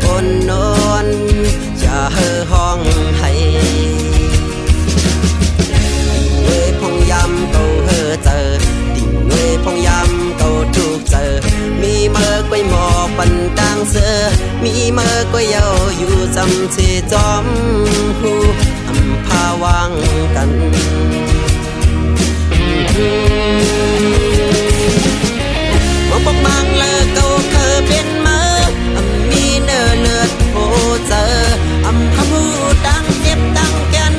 อ่อนนอนจะเห่อห้องให้เอ้ยพงยำเก่าเห่อเจอติ่งเอ้ยพงยำเก่าถูกเจอมีเมื่อก้อยหมอปันต่างเสือมีเมื่อก้อยเยาอยู่จำเสจอมหูอำพาวางกันมองปกมังเลอเก่าเคยเป็นเมื่อมีเนื้อเลือดโหเจอคำพูดดังเจ็บดังกัน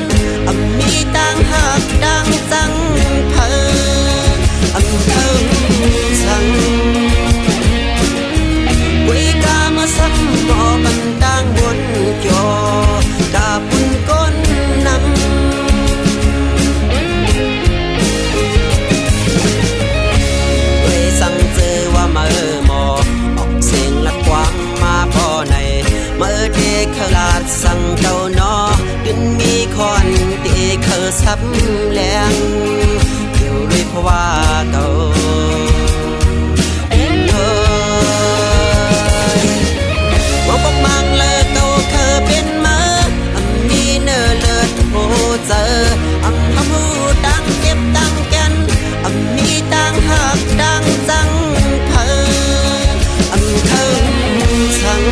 มีดังหักดังจังเพอเทิงสังกุยกามาซ้ำบ่มันดังบนจอกาปุ่นก้นนำสั่งเจอว่าเมื่อหมอออกเสียงลัดกว้างมาพอในเมื่อเด็กขลาดสั่งเจ้านอขึ้นมีคอนเด็กเขาซับแรงเกี่ยวด้วยเพราะว่าเก่ามองปกมังเลอเก่าเคยเป็นมามีเนื้อเลือดโหเจอคำพูดดังเจ็บดังกันมีดังหักดังจังเพอเทิงสัง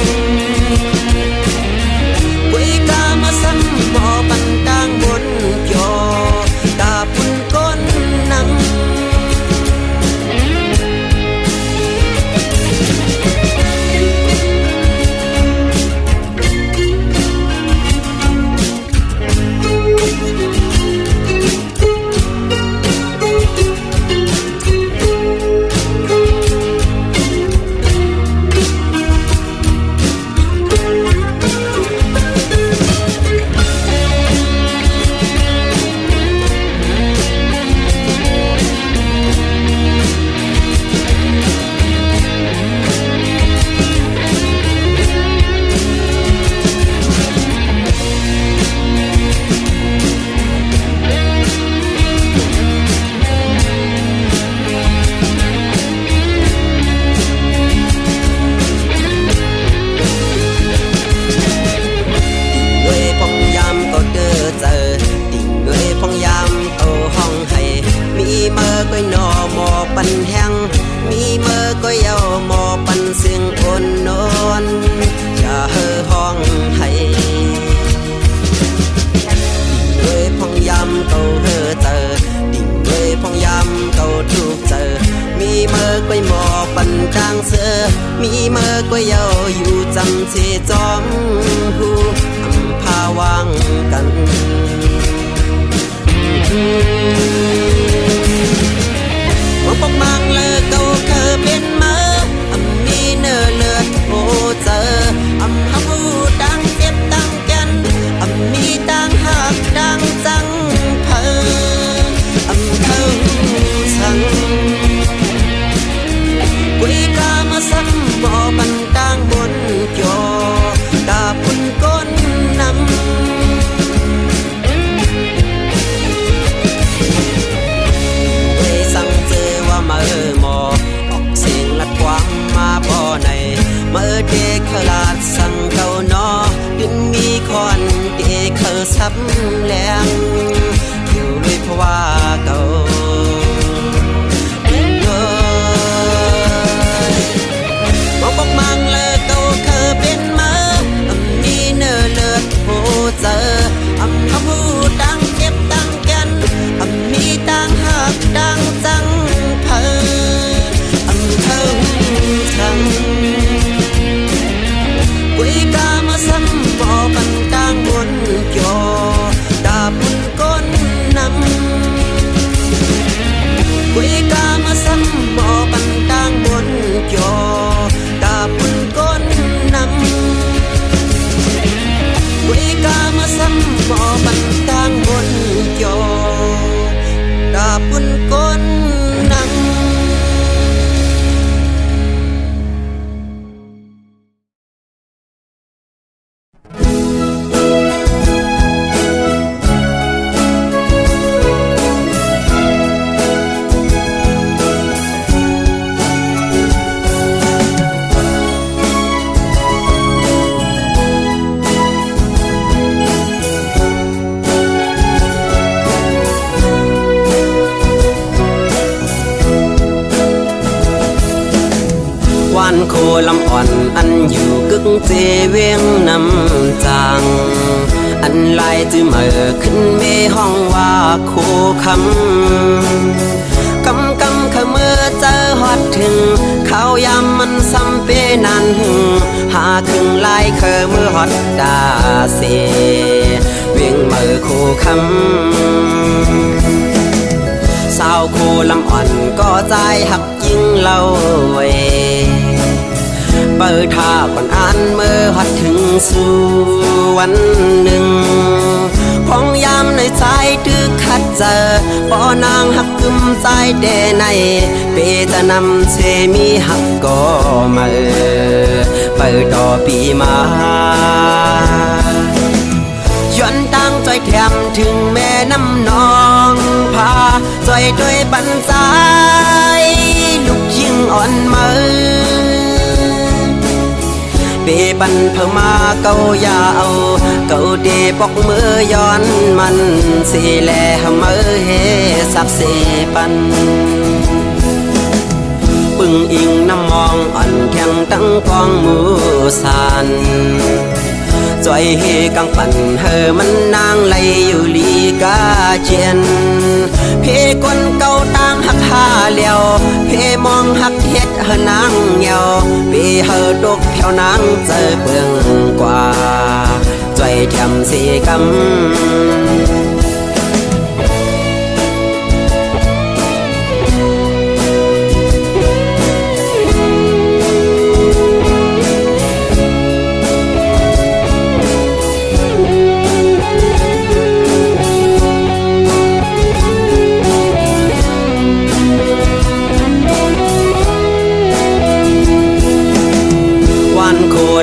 กุยกามาซ้ำบ่ปันดังบนจอกาปุ่นก้นนำก้อยนอหมอปันแห้งมีเมื่อก้อยเยาหมอปันเสียงอ่อนนอนจะเห่อห้องให้ด้วยพงยำเก่าเห่อเจอดิ่งด้วยพงยำเก่าถูกเจอมีเมื่อก้อยหมอปันจางเสือมีเมื่อก้อยเยาอยู่จำเสจอมหูอำพาวางกันมองปกมังเลอเก่าเคยเป็นมามีเนื้อเลือดโหเจอคำพูดดังเจ็บดังกันมีดังหักดังจังเพอเทิงสังกุยกามาซ้ำบ่ปันดังบนจอกาปุ่นก้นนำเมื่อหมอออกเสียงลัดกว้างมาพอในเมื่อเด็กขลาดสั่งเก่านอขึ้นมีคอนเด็กเขาซับแรงอยู่ด้วยเพราะว่าเก่ามองปกมังเลอเก่าเคยเป็นมามีเนื้อเลือดโหเจอคำพูดดังเจ็บดังกันมีดังหักดังจังเพอเทิงสังกุยกามาซ้ำบ่ปันดังบนจอกาปุ่นก้นนำ เจเวียงนำจางอันลายจื้อเมื่อขึ้นเมห้องว่าโคคำกำขะเมื่อเจอฮอดถึงเขายามมันซ้ำเปนันหาถึงลายเคอเมื่อฮอดดาเสเวียงเมื่อโคคำสาวโคลำอ่อนก็ใจหักยิ่งเล่าเวเปิดท่าก่อนอ่านเมื่อฮอดถึงสู่วันหนึ่งพองยามในใจตึกขัดเจอปอนางหักกึมใจเดในเปตะนำเชมีหักก็มาเปิดต่อปีมาย้อนตั้งใจแถมถึงแม่น้ำนองพาใจด้วยบันใจลูกยิ่งอ่อนมือเปปันเพิ่มมาเกายาวเกาเดปอกมือย้อนมันสีแลมือเฮสักเสปันปึงอิงน้ำมองอ่อนแข็งตั้งกองมือสันจอยเฮกังปั่นเฮมันนางไหลอยู่ลีกาเจียนเพกวนเก่าต่างหักหาเลียวเพมองหักเฮ็ดเฮนางเหี่ยวเพเฮดกแผ่วนางเจอเปืองกว่าจอยแถมสีกำ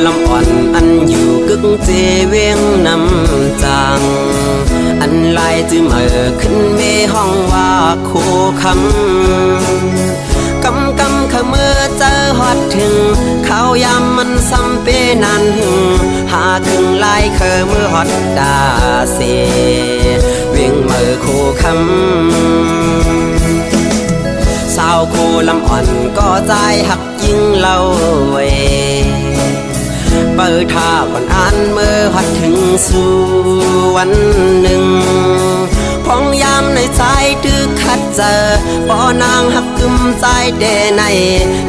ลำอ่อนอันอยู่กึกเจเวียงนำจางอันลายจื้อเมื่อขึ้นเมห้องว่าโคคำขะเมื่อเจอฮอดถึงเขายามมันซ้ำเปนันหาถึงลายเคอเมื่อฮอดดาเสเวียงเมื่อโคคำสาวโคลำอ่อนก็ใจหักยิ่งเล่าเวเปิดท่าก่อนอ่านเมื่อฮอดถึงสู่วันหนึ่งพองยามในใจตึกขัดเจอปอนางหักกึมใจเดใน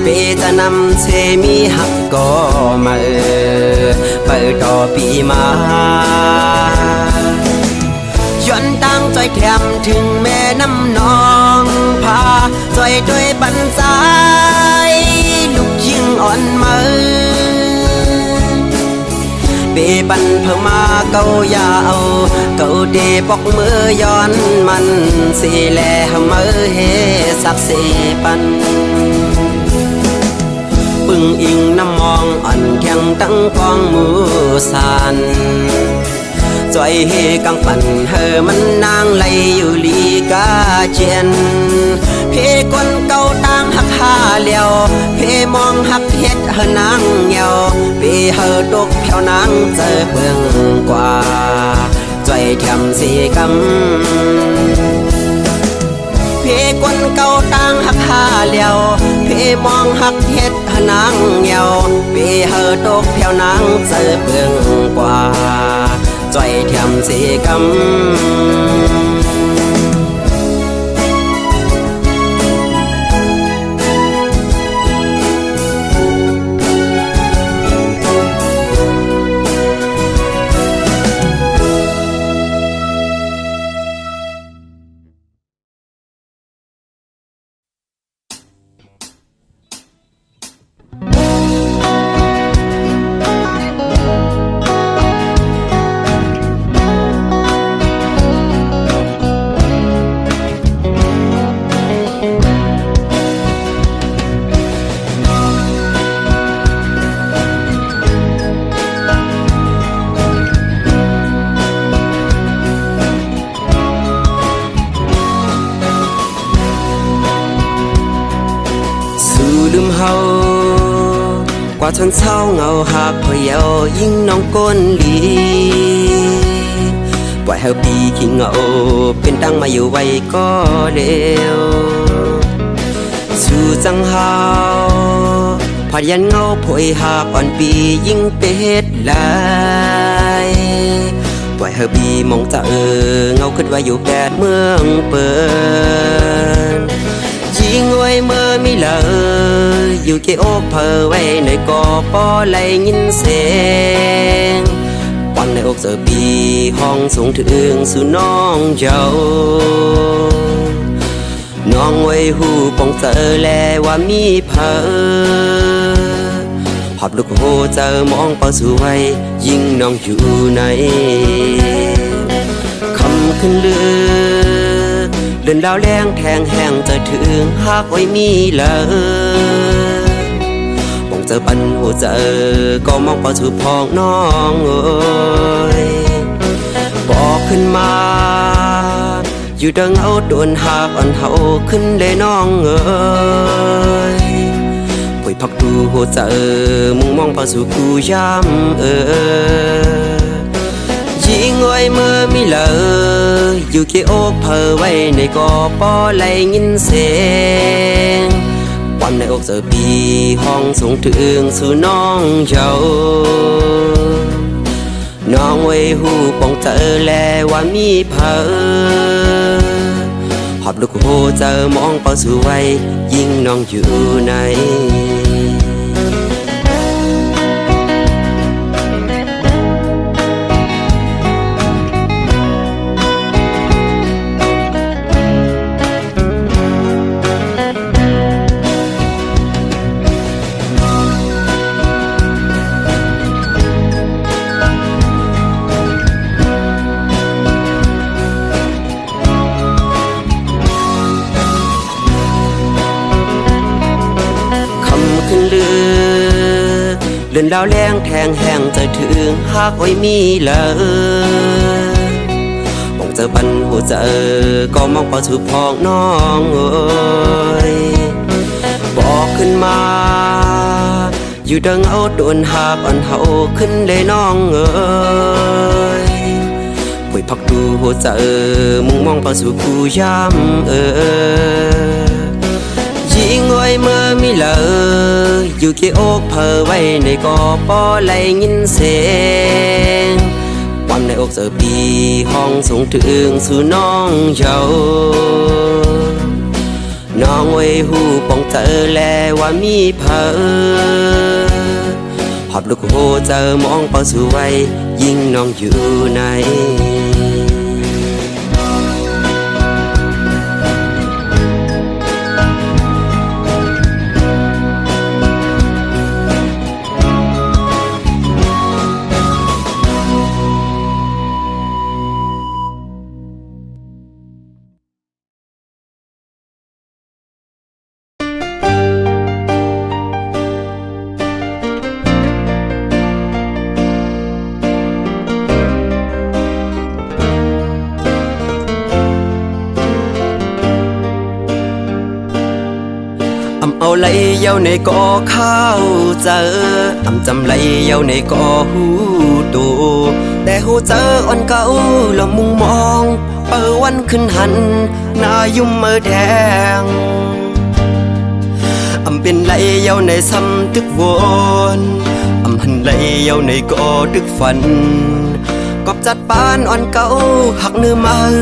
เปจะนำเชมีหักก็มาเปิดต่อปีมาย้อนตั้งใจแถมถึงแม่น้ำนองพาใจด้วยบันใจลูกยิ่งอ่อนมือเปปันเพิ่มมาเกายาวเกาเดปอกมือย้อนมันสีแลมือเฮสักเสปันปึงอิงน้ำมองอ่อนแข็งตั้งกองมือสันจอยเฮกังปั่นเฮมันนางไหลอยู่ลีกาเจียนเพกวนเก่าต่างหักหาเลียวเพมองหักเฮ็ดเฮนางเหี่ยวเพเฮดกแผ่วนางเจอเปืองกว่าจอยแถมสีกำเพกวนเก่าต่างหักหาเลียวเพมองหักเฮ็ดเฮนางเหี่ยวเพเฮดกแผ่วนางเจอเปืองกว่าจอยแถมสีกำลืมเฮากว่าทนเศร้าเงาหักพอเยายิ่งน้องก้นลีปล่อยเฮาปีขี้เงาเป็นตั้งมาอยู่ไว้ก็เร็วสู่จังเฮา พยันเงาผอยหากอ่อนปียิ่งเป็ดลายปล่อยเฮบีมองจะเงาขึ้นว่าอยู่แปดเมืองเปิดยิงไว้เมื่อมีเลยอยู่เกอกเพอไว้ในกอปอไหลยินเสียงปังในอกเจอปีห้องสูงถึงสู่น้องเจ้าน้องไว้หูปองเจอแลว่ามีเพอหอบลูกโหเจอมองเป้าสวยยิ่งน้องอยู่ในคำขึ้นเลือเดินดาวแรงแทงแห้งจะถึงหากไว้มีเลยปองเจอปันหัวเจอก็มองเป้าสู่พองน้องเอ้ยบอกขึ้นมาอยู่ดังเอาโดนหากอ่อนเฮาขึ้นเลยน้องเอ้ยป่วยพักดูหัวใจมุ่งมองพาสู่กูย้ำยิงไว้เมื่อมีเลยอยู่เกี่อกเพอไว้ในกอปอไหลยินเสียงวันในอกเจอปีห้องสูงถึงสู่น้องเจ้าน้องไว้หูปองเจอแลว่ามีเพอหอบลูกโหเจอมองเป้าสวยยิ่งน้องอยู่ในขึ้นเลือเดินดาวแรงแทงแห้งจะถึงหากไว้มีเลยมองเจอปันหัวเจอก็มองเป้าสู่พองน้องเอ้ยบอกขึ้นมาอยู่ดังเอาโดนหากอ่อนเฮาขึ้นเลยน้องเอ้ยป่วยพักดูหัวเจอมุ่งมองเป้าสู่กูย้ำยิงไว้เมื่อมีเลยอยู่เกี่อกเพอไว้ในกอปอไหลยินเสียงวันในอกเจอปีห้องสูงถึงสู่น้องเจ้าน้องไว้หูปองเจอแลว่ามีเพอหอบลูกโหเจอมองเป้าสวยยิ่งน้องอยู่ในเอาไหลเย้าในกอข้าวเจอจำไหลเย้าในกอหูตูแต่หูเจออ่อนเก่าแล้วมุงมองเปิดวันขึ้นหันหน้ายุ่มเมื่อแดงเป็นไหลเย้าในซ้ำตึกวนหันไหลเย้าในกอตึกฝันกอบจัดปานอ่อนเก่าหักเนื้อมือ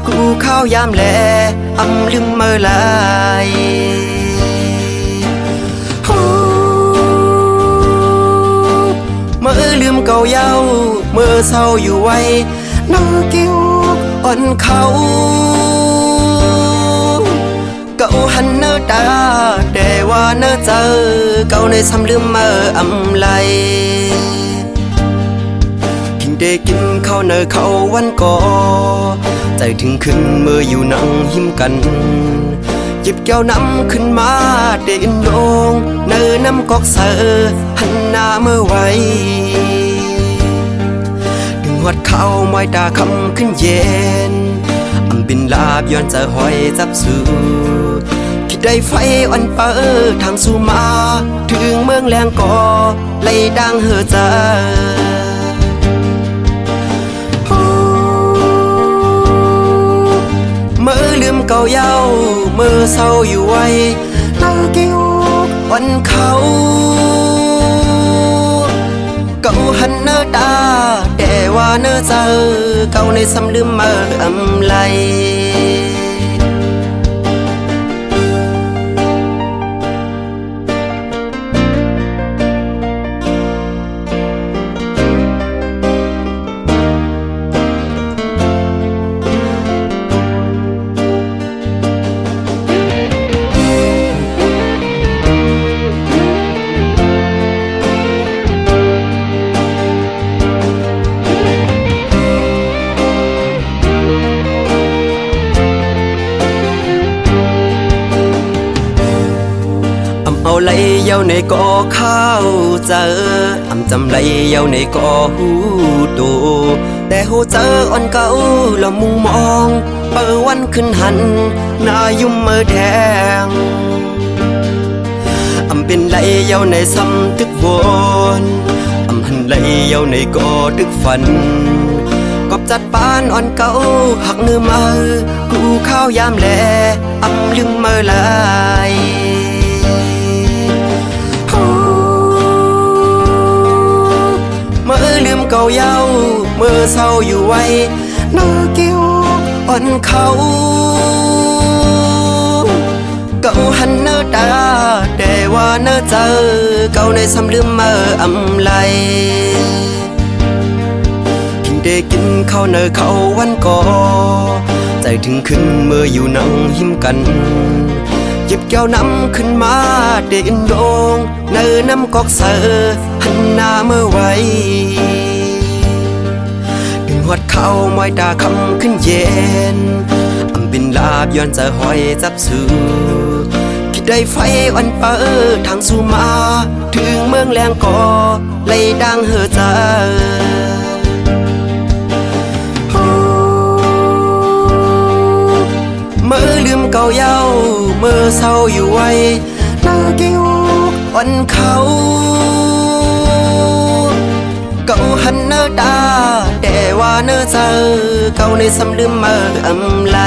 กูข้าวยามแลลืมเมื่อไหลเมื่อลืมเก่าเย้าเมื่อเศร้าอยู่ไว้น้ำกิ้วอ่อนเขาเก่าหันเนื้อตาแต่ว่าเนื้อเจอเก่าในซ้ำลืมเมื่อไหลกินได้กินข้าวเนื้อเขาวันก่อใจถึงขึ้นเมื่ออยู่นั่งหิมกันหยิบแก้วน้ำขึ้นมาเดินลงเนื้อน้ำกอกเสือหันหน้าเมื่อไว้ดึงหัดเข้ามอยตาคำขึ้นเย็นบินลาบย้อนจะหอยจับสู่คิดได้ไฟอ่อนเปิดทางสู่มาถึงเมืองแรงก่อไล่ดังเหือเจอเมื่อลืมเก่าเย้าเมื่อเศร้าอยู่ไว้เล่ากิ้ว วันเขาเก่าหันเนอตาแต่ว่าเนอเจอเก่าในซ้ำลืมมาอำไลเอาไหลเย้าในก่อข้าวเจอจำไหลเย้าในก่อหูตูแต่หูเจออ่อนเก่าละมุงมองเปิดวันขึ้นหันหน้ายุ่มมือแดงเป็นไหลเย้าในซ้ำตึกวนหันไหลเย้าในก่อตึกฝันกอบจัดปานอ่อนเก่าหักเนื้อมือกูข้าวยามแลลืมมือลายลืมเก่าเย้าเมื่อเศร้าอยู่ไว้เนื้อกิ้วอ่อนเขาเก่าหันเนื้อตาแต่ว่าเนื้อเจอเก่าในซ้ำลืมเมื่ออำไลกินได้กินข้าวเนื้อเขาวันก่อใจถึงขึ้นเมื่ออยู่นั่งหิมกันหยิบแก้วน้ำขึ้นมาเดินโดงเนื้อน้ำกอกเสือหันหน้าเมื่อไว้ดึงหัดเข้ามอยตาคำขึ้นเย็นเป็นลาบย้อนจะหอยจับซื้อคิดได้ไฟวันเปิดทางสู่มาถึงเมืองแรงก่อไล่ดังเฮอใจเมื่อลืมเก่าเย้าเมื่อเศร้าอยู่ไว้หน้ากิ้วอ่อนเขาเก่าหันเนื้อตาแต่ว่าเนื้อเจอเก่าในซ้ำลืมเมื่ออำไล